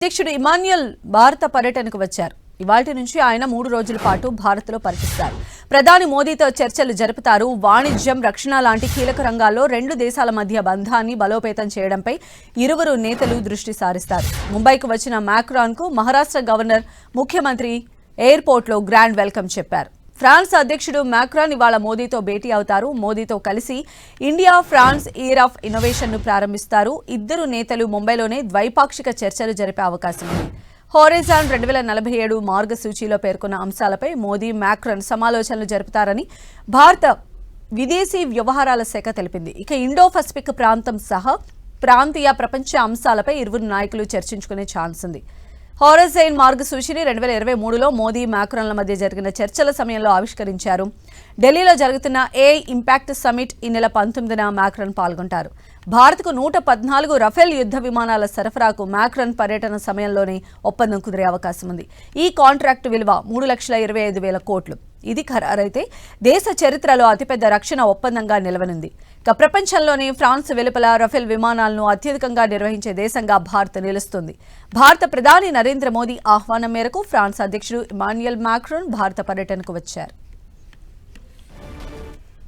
అధ్యక్షుడు ఇమాన్యుయల్ భారత పర్యటనకు వచ్చారు. ఇవాల్టి నుంచి ఆయన 3 రోజుల పాటు భారత్లో పర్యటిస్తారు. ప్రధాని మోదీతో చర్చలు జరుపుతారు. వాణిజ్యం, రక్షణ లాంటి కీలక రంగాల్లో రెండు దేశాల మధ్య బంధాన్ని బలోపేతం చేయడంపై ఇరువురు నేతలు దృష్టి సారిస్తారు. ముంబైకు వచ్చిన మాక్రాన్కు మహారాష్ట్ర గవర్నర్, ముఖ్యమంత్రి ఎయిర్పోర్ట్లో గ్రాండ్ వెల్కమ్ చెప్పారు. ఫ్రాన్స్ అధ్యక్షుడు మాక్రాన్ ఇవాళ మోదీతో భేటీ అవుతారు. మోదీతో కలిసి India France year of innovation ను ప్రారంభిస్తారు. ఇద్దరు నేతలు ముంబైలోనే ద్వైపాక్షిక చర్చలు జరిపే అవకాశం ఉంది. హోరైజాన్ 2047 మార్గసూచీలో పేర్కొన్న అంశాలపై మోదీ, మాక్రాన్ సమాలోచనలు జరుపుతారని భారత విదేశీ వ్యవహారాల శాఖ తెలిపింది. ఇక ఇండో పసిఫిక్ ప్రాంతం సహా ప్రాంతీయ, ప్రపంచ అంశాలపై ఇరువురు నాయకులు చర్చించుకునే ఛాన్స్ ఉంది. హోరైజాన్ మార్గసూచిని 2023లో మోదీ, మాక్రాన్ల మధ్య జరిగిన చర్చల సమయంలో ఆవిష్కరించారు. ఢిల్లీలో జరుగుతున్న ఏఐ ఇంపాక్ట్ సమిట్ ఈ నెల 19న మాక్రాన్ పాల్గొంటారు. భారత్కు 114 రఫేల్ యుద్ధ విమానాల సరఫరాకు మాక్రాన్ పర్యటన సమయంలోనే ఒప్పందం కుదిరే అవకాశం ఉంది. ఈ కాంట్రాక్టు విలువ 3,25,000 కోట్లు. ఇది ఖరారైతే దేశ చరిత్రలో అతిపెద్ద రక్షణ ఒప్పందంగా నిలవనుంది. ఇక ప్రపంచంలోనే ఫ్రాన్స్ వెలుపల రఫేల్ విమానాలను అత్యధికంగా నిర్వహించే దేశంగా భారత్ నిలుస్తుంది. భారత ప్రధాని నరేంద్ర మోదీ ఆహ్వానం మేరకు ఫ్రాన్స్ అధ్యక్షుడు ఇమాన్యుయల్ మాక్రాన్ భారత పర్యటనకు వచ్చారు.